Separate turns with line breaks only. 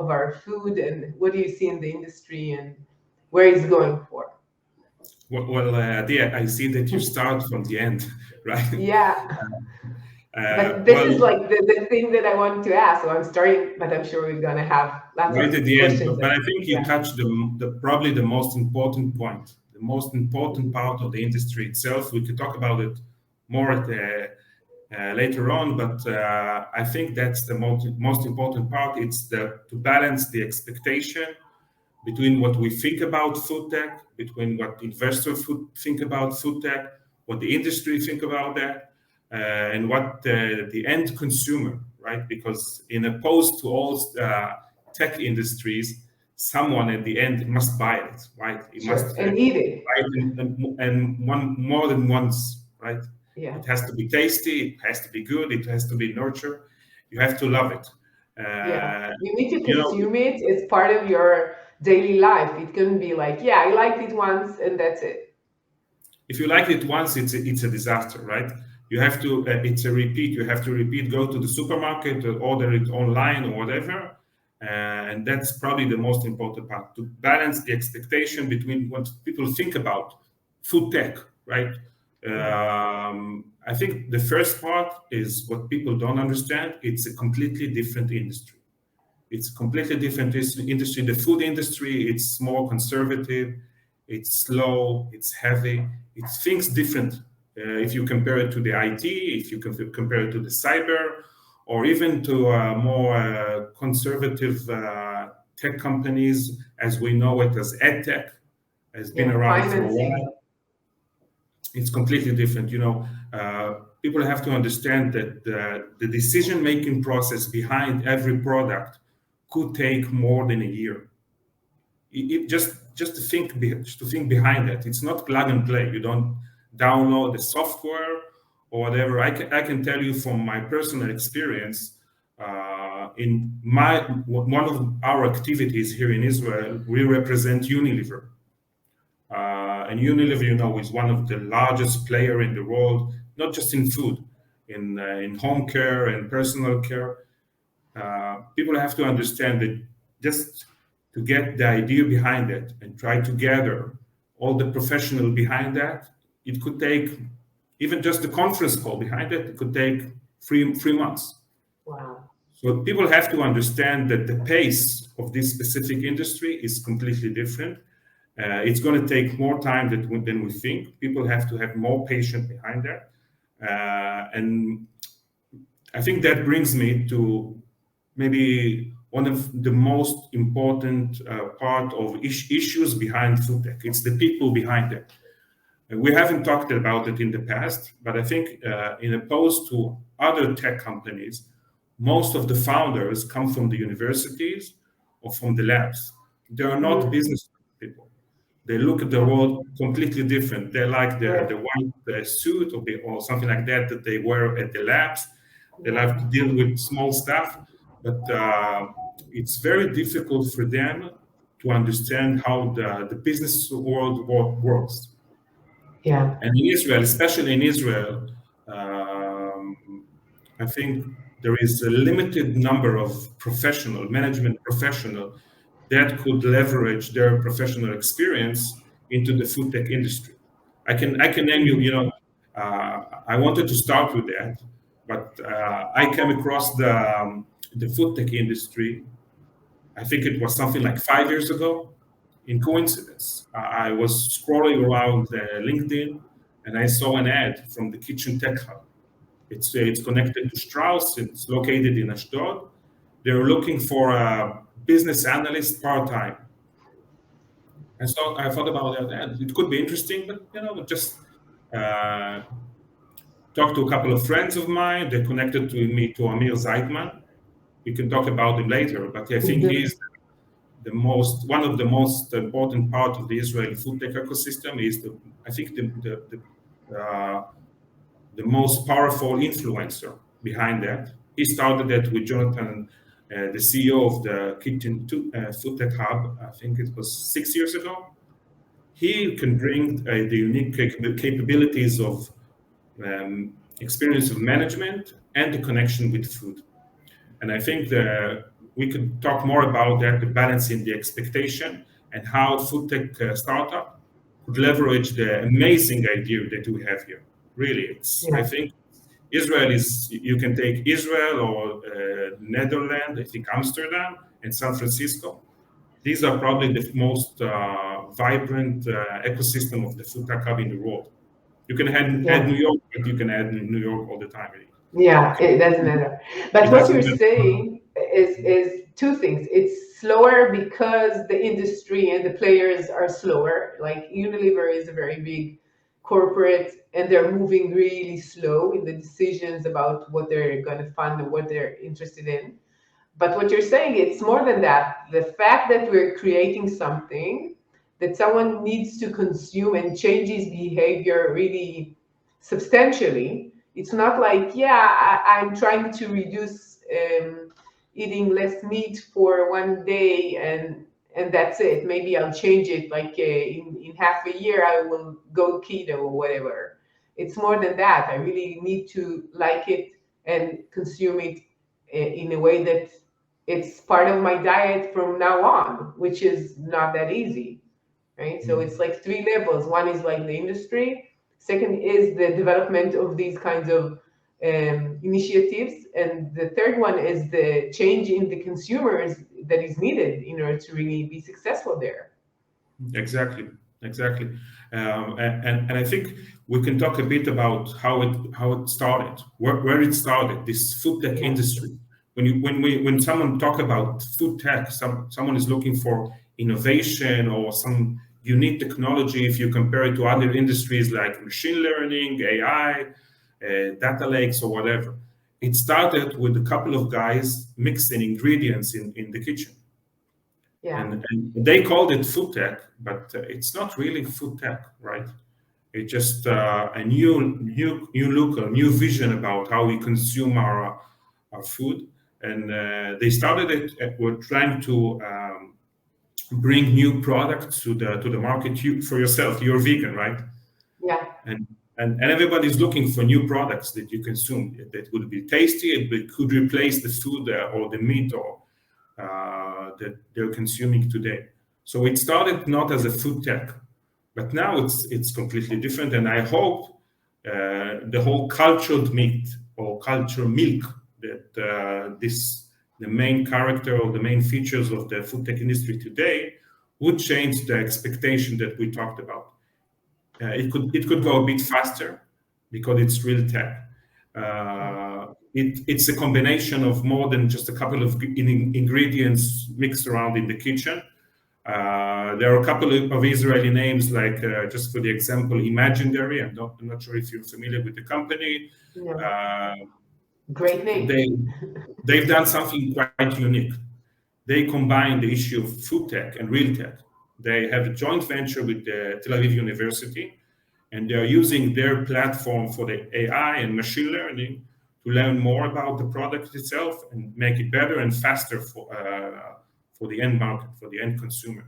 of our food, and what do you see in the industry and where it's going for?
Well, Adia, I see that you start from the end, right?
Yeah. But this is
Well,
like the thing that I want to ask. So I'm starting, but I'm sure we're gonna have lots
right
of
at the end,
questions.
but I think you
Yeah.
touched probably the most important point, the most important part of the industry itself. We could talk about it more later on, but I think that's the most important part. It's to balance the expectation between what we think about food tech, between what investors think about food tech, what the industry think about that, and what the end consumer, right? Because in opposed to all tech industries, someone at the end must buy it, right? It
Sure.
must
And eat it.
buy it and one more than once, right?
Yeah.
It has to be tasty, it has to be good, it has to be nurtured. You have to love it.
Yeah. You need to
You know,
consume it. It's part of your daily life. It couldn't be like, yeah, I liked it once and that's it.
if you like it once, it's a disaster, right? You have to. It's a repeat. You have to repeat. Go to the supermarket, order it online or whatever, and that's probably the most important part. To balance the expectation between what people think about food tech, right? I think the first part is what people don't understand. It's a completely different industry. It's a completely different industry. The food industry, it's more conservative, it's slow, it's heavy, it thinks different. If you compare it to the IT, if you compare it to the cyber, or even to more conservative tech companies, as we know it as EdTech, has been around for a while. It's completely different. People have to understand that the decision-making process behind every product could take more than a year. Just to think behind that. It's not plug and play. You don't download the software or whatever. I can tell you from my personal experience. In one of our activities here in Israel, we represent Unilever. And Unilever, is one of the largest player in the world, not just in food, in home care and personal care. People have to understand that just to get the idea behind it and try to gather all the professional behind that, it could take even just the conference call behind it. It could take three months.
Wow.
So people have to understand that the pace of this specific industry is completely different. It's going to take more time than we think. People have to have more patience behind that. And I think that brings me to maybe one of the most important part of issues behind food tech. It's the people behind it. We haven't talked about it in the past, but I think in opposed to other tech companies, most of the founders come from the universities or from the labs. They are not business people. They look at the world completely different. They like the white suit or something like that they wear at the labs. They like to deal with small stuff, but it's very difficult for them to understand how the business world works.
Yeah.
And in Israel, especially in Israel, I think there is a limited number of management professional that could leverage their professional experience into the food tech industry. I can name you. I wanted to start with that, but I came across the food tech industry. I think it was something like 5 years ago. In coincidence, I was scrolling around LinkedIn, and I saw an ad from the Kitchen Tech Hub. It's connected to Strauss. It's located in Ashdod. They're looking for a business analyst part-time. And so I thought about that, and it could be interesting, but just talked to a couple of friends of mine. They connected me to Amir Zeitman. We can talk about him later, but I think he's one of the most important part of the Israeli food tech ecosystem. Is the most powerful influencer behind that. He started that with Jonathan, the CEO of the Kitchen Food Tech Hub. I think it was 6 years ago. He can bring the unique capabilities of experience of management and the connection with food. And I think we could talk more about that, the balance in the expectation, and how food tech startup could leverage the amazing idea that we have here. Really, I
Yeah.
think Israel is, you can take Israel or Netherlands, I think Amsterdam and San Francisco. These are probably the most vibrant ecosystem of the food tech hub in the world. You can add
Yeah.
New York, but you can add New York all the time.
Yeah, it doesn't matter. But
It
what
doesn't
you're
matter.
saying is two things. It's slower because the industry and the players are slower. Like Unilever is a very big corporate and they're moving really slow in the decisions about what they're going to fund and what they're interested in. But what you're saying, it's more than that. The fact that we're creating something that someone needs to consume and changes behavior really substantially. It's not like, yeah, I'm trying to reduce eating less meat for one day and that's it. Maybe I'll change it like in half a year, I will go keto or whatever. It's more than that. I really need to like it and consume it in a way that it's part of my diet from now on, which is not that easy, right? So it's like three levels. One is like the industry. Second is the development of these kinds of initiatives, and the third one is the change in the consumers that is needed in order to really be successful there.
Exactly, exactly, and I think we can talk a bit about how it started, where it started, this food tech
Yeah,
industry. When someone talk about food tech, someone is looking for innovation or some unique technology. If you compare it to other industries like machine learning, AI, data lakes, or whatever, it started with a couple of guys mixing ingredients in the kitchen
yeah,
and they called it food tech, but it's not really food tech, right? It's just a new look, a new vision about how we consume our food. And they started it. Were trying to bring new products to the market. You, for yourself, you're vegan, right?
yeah,
And and everybody's looking for new products that you consume that would be tasty. It could replace the food or the meat or that they're consuming today. So it started not as a food tech, but now it's completely different. And I hope the whole cultured meat or cultured milk that the main character or the main features of the food tech industry today would change the expectation that we talked about. It could go a bit faster because it's real tech. It's a combination of more than just a couple of ingredients mixed around in the kitchen. There are a couple of Israeli names, like just for the example, Imaginary. I'm not sure if you're familiar with the company.
no.
Uh,
Great name.
they they've done something quite unique. They combine the issue of food tech and real tech. They have a joint venture with the Tel Aviv University, and they're using their platform for the AI and machine learning to learn more about the product itself and make it better and faster for the end market, for the end consumer.